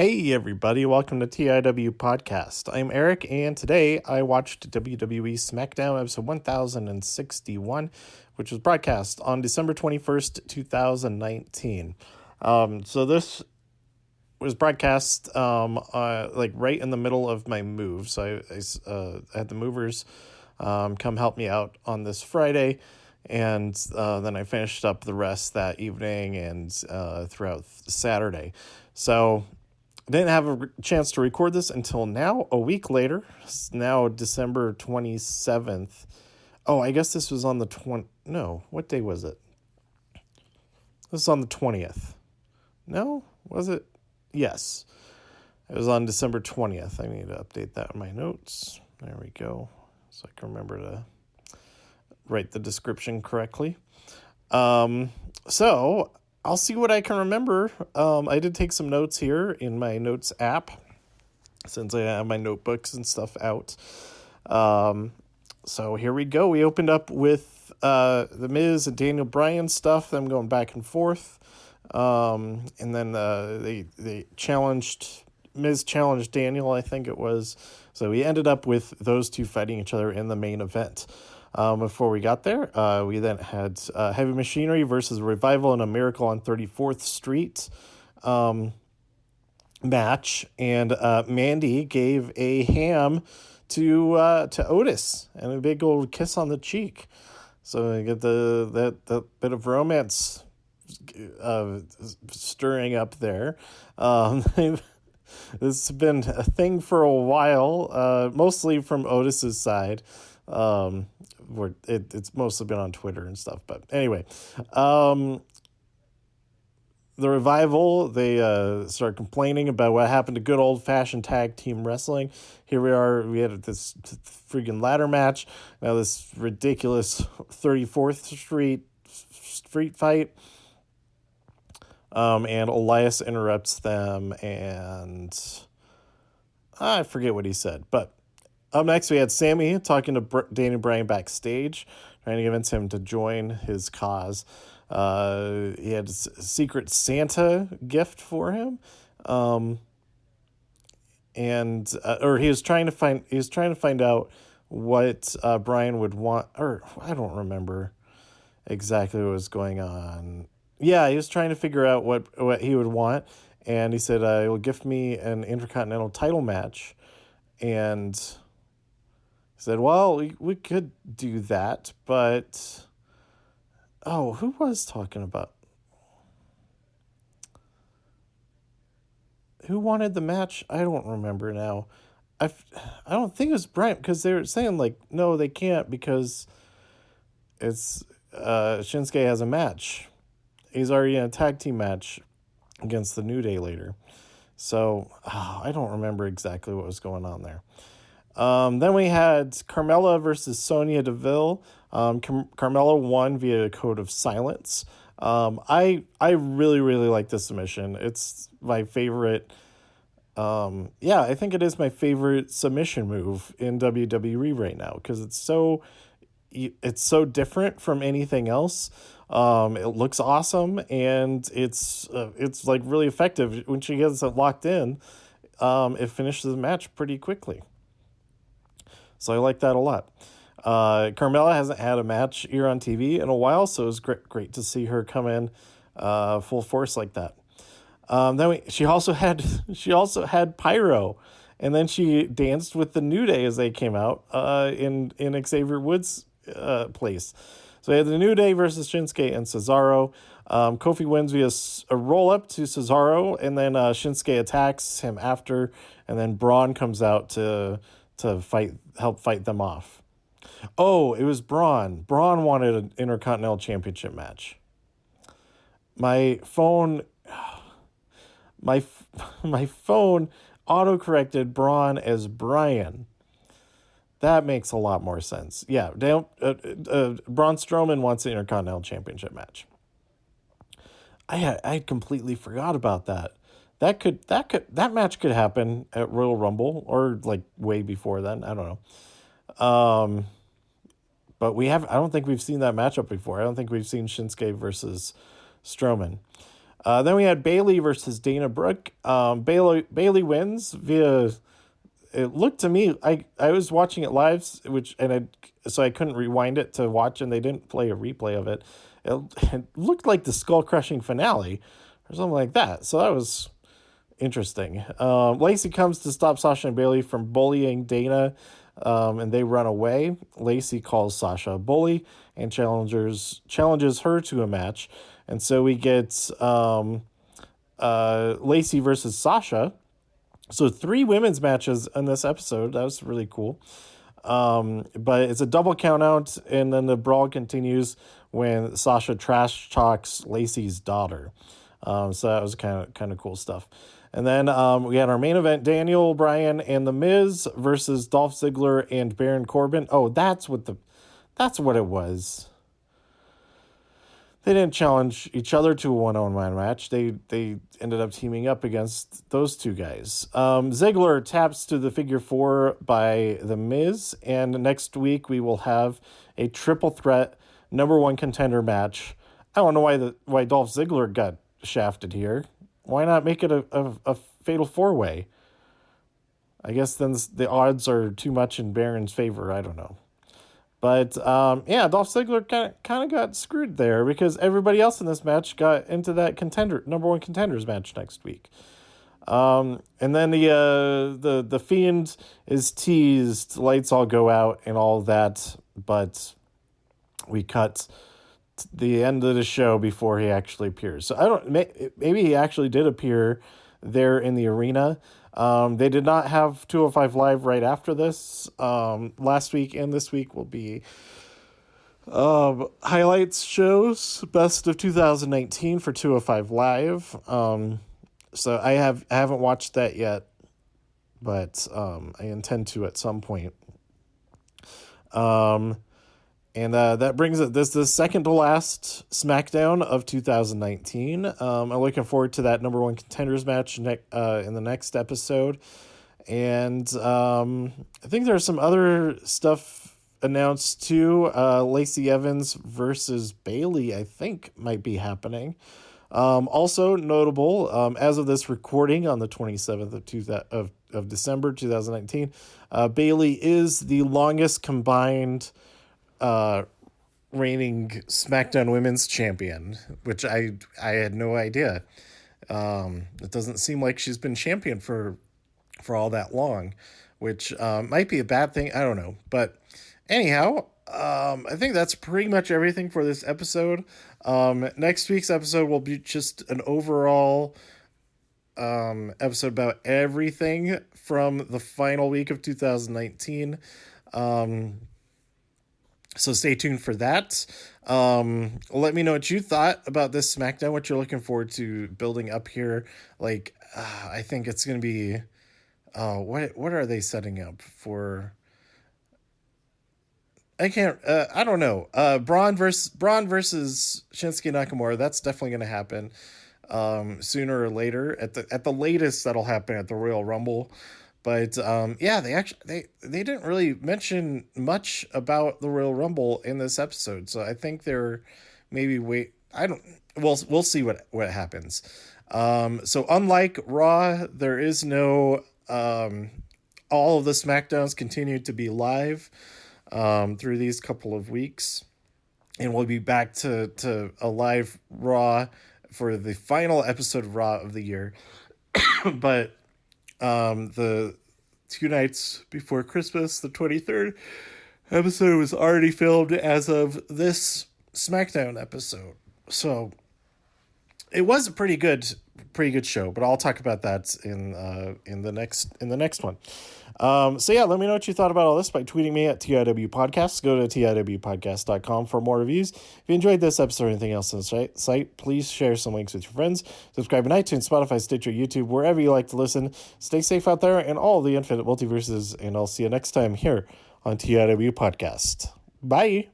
Hey everybody, welcome to TIW Podcast. I'm Eric, and today I watched WWE SmackDown episode 1061, which was broadcast on December 21st, 2019. So this was broadcast like right in the middle of my move. So I had the movers come help me out on this Friday, and then I finished up the rest that evening and throughout Saturday. So I didn't have a chance to record this until now, a week later. It's now December 27th. Oh, I guess this was on the No, what day was it? This was on the 20th. No? Was it? Yes. It was on December 20th. I need to update that in my notes. There we go. So I can remember to write the description correctly. So I'll see what I can remember. I did take some notes here in my notes app since I have my notebooks and stuff out. So here we go. We opened up with The Miz and Daniel Bryan stuff, them going back and forth. And then they challenged, Miz challenged Daniel, I think it was. So we ended up with those two fighting each other in the main event. Before we got there, we then had Heavy Machinery versus Revival in a Miracle on 34th Street match, and Mandy gave a ham to Otis and a big old kiss on the cheek. So we get that bit of romance stirring up there. This has been a thing for a while, mostly from Otis's side. Where it's mostly been on Twitter and stuff. But anyway, the Revival, they started complaining about what happened to good old-fashioned tag team wrestling. Here we are. We had this freaking ladder match. Now this ridiculous 34th Street fight. And Elias interrupts them, and I forget what he said, but up next, we had Sammy talking to Daniel Bryan backstage, trying to convince him to join his cause. He had a secret Santa gift for him, or he was trying to find out what Bryan would want, or I don't remember exactly what was going on. Yeah, he was trying to figure out what he would want, and he said, "He'll gift me an Intercontinental title match," and said, well, we could do that, but who was talking about? Who wanted the match? I don't remember now. I don't think it was Bryan, because they were saying, like, no, they can't because it's Shinsuke has a match. He's already in a tag team match against the New Day later. So I don't remember exactly what was going on there. Then we had Carmella versus Sonya Deville. Carmella won via a code of silence. I really, really like this submission. It's my favorite. I think it is my favorite submission move in WWE right now because it's so different from anything else. It looks awesome, and it's like really effective. When she gets it locked in, it finishes the match pretty quickly. So I like that a lot. Carmella hasn't had a match here on TV in a while, so it was great to see her come in full force like that. Then she also had pyro, and then she danced with the New Day as they came out in Xavier Woods' place. So we had the New Day versus Shinsuke and Cesaro. Kofi wins via a roll-up to Cesaro, and then Shinsuke attacks him after, and then Braun comes out to help fight them off. Oh, it was Braun. Braun wanted an Intercontinental Championship match. My phone auto-corrected Braun as Bryan. That makes a lot more sense. Yeah, Braun Strowman wants an Intercontinental Championship match. I completely forgot about that. That match could happen at Royal Rumble or like way before then. I don't know. But I don't think we've seen that matchup before. I don't think we've seen Shinsuke versus Strowman. Then we had Bailey versus Dana Brooke. Bailey wins via. It looked to me, I was watching it live, so I couldn't rewind it to watch, and they didn't play a replay of it. It looked like the skull crushing finale or something like that. So that was interesting. Lacey comes to stop Sasha and Bailey from bullying Dana, and they run away. Lacey calls Sasha a bully and challenges her to a match, and so we get Lacey versus Sasha. So 3 women's matches in this episode. That was really cool. But it's a double count out, and then the brawl continues when Sasha trash talks Lacey's daughter. So that was kind of cool stuff. And then we had our main event: Daniel Bryan and The Miz versus Dolph Ziggler and Baron Corbin. Oh, that's what it was. They didn't challenge each other to a one-on-one match. They ended up teaming up against those 2 guys. Ziggler taps to the figure 4 by The Miz, and next week we will have a triple threat number 1 contender match. I don't know why Dolph Ziggler got shafted here. Why not make it a fatal 4-way? I guess then the odds are too much in Baron's favor. I don't know. But, Dolph Ziggler kind of got screwed there because everybody else in this match got into that number 1 contenders match next week. And then the Fiend is teased, lights all go out and all that, but we cut the end of the show before he actually appears. So maybe he actually did appear there in the arena. They did not have 205 Live right after this. Last week and this week will be highlights shows, best of 2019 for 205 Live. So I haven't watched that yet, but I intend to at some point. And that brings it. This is the second to last SmackDown of 2019. I'm looking forward to that number 1 contenders match in the next episode. And I think there's some other stuff announced too. Lacey Evans versus Bailey, I think, might be happening. Also notable, as of this recording on the 27th of December 2019, Bailey is the longest combined reigning SmackDown Women's Champion, which I had no idea. It doesn't seem like she's been champion for all that long, which might be a bad thing. I don't know. But anyhow, I think that's pretty much everything for this episode. Next week's episode will be just an overall episode about everything from the final week of 2019. So stay tuned for that. Let me know what you thought about this SmackDown, what you're looking forward to building up here. Like, I think it's going to be, what are they setting up for? I don't know. Braun versus Shinsuke Nakamura. That's definitely going to happen, sooner or later. At the latest, that'll happen at the Royal Rumble. But they didn't really mention much about the Royal Rumble in this episode, so I think they're maybe we'll see what happens. So unlike Raw, there is no all of the SmackDowns continue to be live through these couple of weeks, and we'll be back to a live Raw for the final episode of Raw of the year. But the 2 nights before Christmas, the 23rd episode was already filmed as of this SmackDown episode. So it was a pretty good show, but I'll talk about that in the next one. Let me know what you thought about all this by tweeting me at TIW Podcasts. Go to TIWpodcast.com for more reviews. If you enjoyed this episode or anything else on the site, please share some links with your friends. Subscribe on iTunes, Spotify, Stitcher, YouTube, wherever you like to listen. Stay safe out there in all the infinite multiverses, and I'll see you next time here on TIW Podcast. Bye.